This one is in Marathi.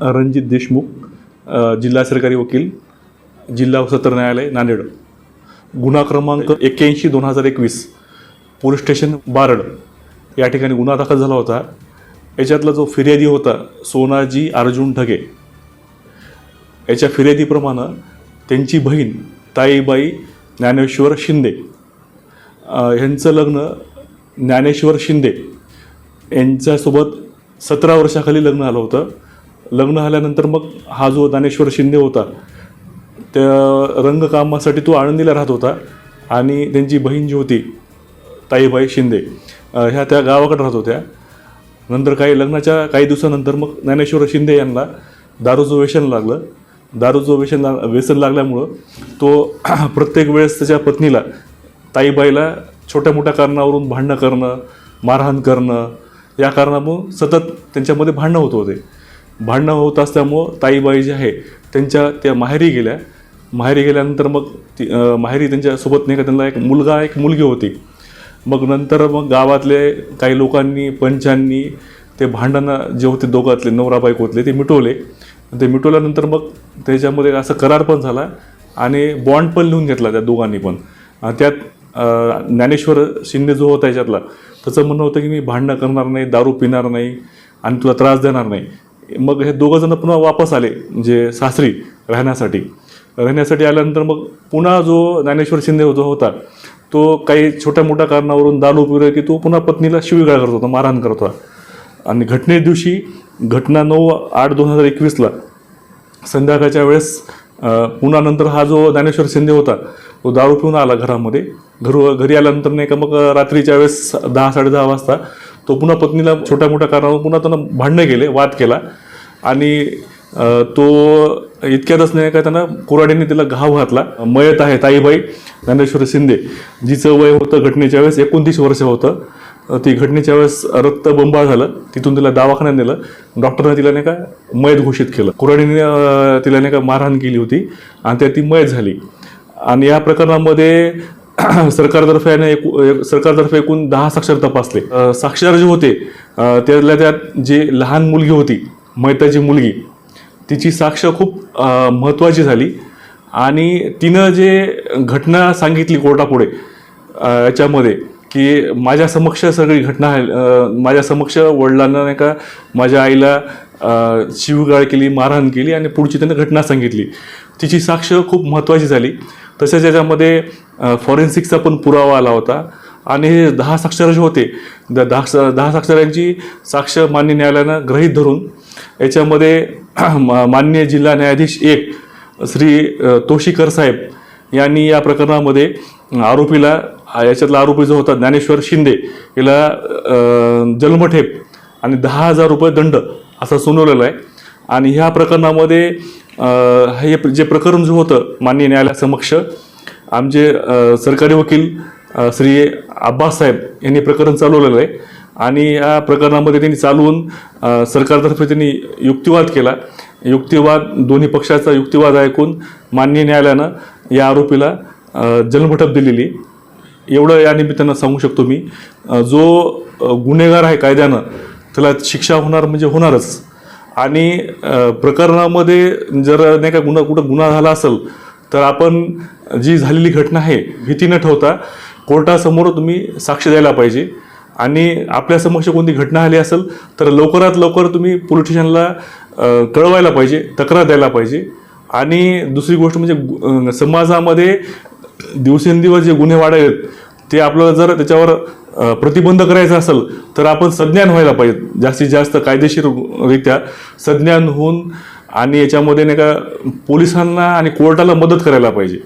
रणजित देशमुख, जिल्हा सरकारी वकील, जिल्हा व सत्र न्यायालय नांदेड. गुन्हा क्रमांक 81/2021, पोलीस स्टेशन बारड या ठिकाणी गुन्हा दाखल झाला होता. याच्यातला जो फिर्यादी होता सोनाजी अर्जुन ढगे, याच्या फिर्यादीप्रमाणे त्यांची बहीण ताईबाई ज्ञानेश्वर शिंदे यांचं लग्न ज्ञानेश्वर शिंदे यांच्यासोबत 17 वर्षाखाली लग्न झालं होतं. लग्न झाल्यानंतर मग हा जो ज्ञानेश्वर शिंदे होता त्या रंगकामासाठी तो आळंदीला राहत होता आणि त्यांची बहीण जी होती ताईबाई शिंदे ह्या त्या गावाकडे राहत होत्या. नंतर लग्नाच्या काही दिवसानंतर मग ज्ञानेश्वर शिंदे यांना दारूचं व्यसन लागलं. दारूचं व्यसन लागल्यामुळं तो प्रत्येक वेळेस त्याच्या पत्नीला ताईबाईला छोट्या मोठ्या कारणावरून भांडणं करणं, मारहाण करणं, या कारणामुळं सतत त्यांच्यामध्ये भांडणं होत होते. भांडणं होत असल्यामुळं ताईबाई जे आहे त्या माहेरी गेल्या. माहेरी गेल्यानंतर मग माहेरी त्यांच्यासोबत नाही का त्यांना एक मुलगा एक मुलगी होती. मग नंतर मग गावातले काही लोकांनी पंचांनी ते भांडणं जे होते दोघातले नवरा बायकोतले ते मिटवले. ते मिटवल्यानंतर मग त्याच्यामध्ये असं करार पण झाला आणि बॉन्ड पण लिहून घेतला त्या दोघांनी पण. त्यात ज्ञानेश्वर शिंदे जो होता याच्यातला त्याचं म्हणणं होतं की मी भांडणं करणार नाही, दारू पिणार नाही आणि तुला त्रास देणार नाही. मग हे दोघंजणं पुन्हा वापस आले म्हणजे सासरी राहण्यासाठी आल्यानंतर मग पुन्हा जो ज्ञानेश्वर शिंदे जो होता तो काही छोट्या मोठ्या कारणावरून दारू पिला की तो पुन्हा पत्नीला शिवीगाळ करत होता, मारहाण करत होता. आणि घटने दिवशी घटना 9/8/2021 संध्याकाळच्या वेळेस पुन्हा नंतर हा जो ज्ञानेश्वर शिंदे होता तो दारू पिऊन आला घरामध्ये. घरी आल्यानंतर नाही का मग रात्रीच्या वेळेस 10-10:30 वाजता तो पुन्हा पत्नीला छोट्या मोठ्या कारणावरून पुन्हा त्यानं भांडणं केले, वाद केला आणि तो इतक्यातच नाही का त्यानं कुऱ्हाडीने तिला घाव घातला. मयत आहे ताईबाई ज्ञानेश्वर शिंदे, जिचं वय होतं घटनेच्या वेळेस 29 वर्ष होतं. ती घटनेच्या वेळेस रक्तबंबाळ झालं. तिथून तिला दवाखान्यात नेलं. डॉक्टरने तिला नाही का मयत घोषित केलं. कुऱ्हाडीने तिला नाही का मारहाण केली होती आणि त्यात ती मयत झाली. आणि या प्रकरणामध्ये सरकारतर्फे एकूण 10 साक्षर तपासले. साक्षर जे होते त्यात जे लहान मुलगी होती मयताची मुलगी, तिची साक्ष खूप महत्त्वाची झाली आणि तिनं जे घटना सांगितली कोर्टापुढे याच्यामध्ये की माझ्या समक्ष सगळी घटना आहे, माझ्या समक्ष वडिलांना नाही का माझ्या आईला शिवीगाळ केली, मारहाण केली आणि पुढची त्यानं घटना सांगितली. तिची साक्ष खूप महत्त्वाची झाली. तसेच याच्यामध्ये फॉरेन्सिकचा पण पुरावा आला होता आणि हे 10 साक्षर जे होते 10 साक्षरांची साक्ष मान्य न्यायालयानं गृहीत धरून याच्यामध्ये माननीय जिल्हा न्यायाधीश 1 श्री तोशीकर साहेब यांनी या प्रकरणामध्ये याच्यातला आरोपी जो होता ज्ञानेश्वर शिंदे याला जन्मठेप आणि 10,000 रुपये दंड असं सुनावलेलं आहे. आणि ह्या प्रकरणामध्ये हे जे प्रकरण जो होतं माननीय न्यायालयासमक्ष आमचे सरकारी वकील श्री अब्बास साहेब यांनी प्रकरण चालवलेलं आहे. आणि या प्रकरणामध्ये त्यांनी चालवून सरकारतर्फे त्यांनी युक्तिवाद केला. दोन्ही पक्षाचा युक्तिवाद ऐकून माननीय न्यायालयानं या आरोपीला जन्मठेप दिलेली. एवढं या निमित्तानं सांगू शकतो मी. जो गुन्हेगार आहे कायद्यानं त्याला शिक्षा होणार म्हणजे होणारच. आणि प्रकरणामध्ये जर नाही का कुठं गुन्हा झाला असेल तर आपण जी झालेली घटना आहे भीती न ठेवता कोर्टासमोर तुम्ही साक्ष द्यायला पाहिजे. आणि आपल्या समक्ष कोणती घटना आली असेल तर लवकरात लवकर तुम्ही पोलीस स्टेशनला कळवायला पाहिजे, तक्रार द्यायला पाहिजे. आणि दुसरी गोष्ट म्हणजे समाजामध्ये दिवसेंदिवस जे गुन्हे वाढत ते आपल्याला जर त्याच्यावर प्रतिबंध करायचा असेल तर आपण सज्ञान व्हायला पाहिजे, जास्तीत जास्त कायदेशीररित्या सज्ञान होऊन आणि याच्यामध्ये नाही का पोलिसांना आणि कोर्टाला मदत करायला पाहिजे.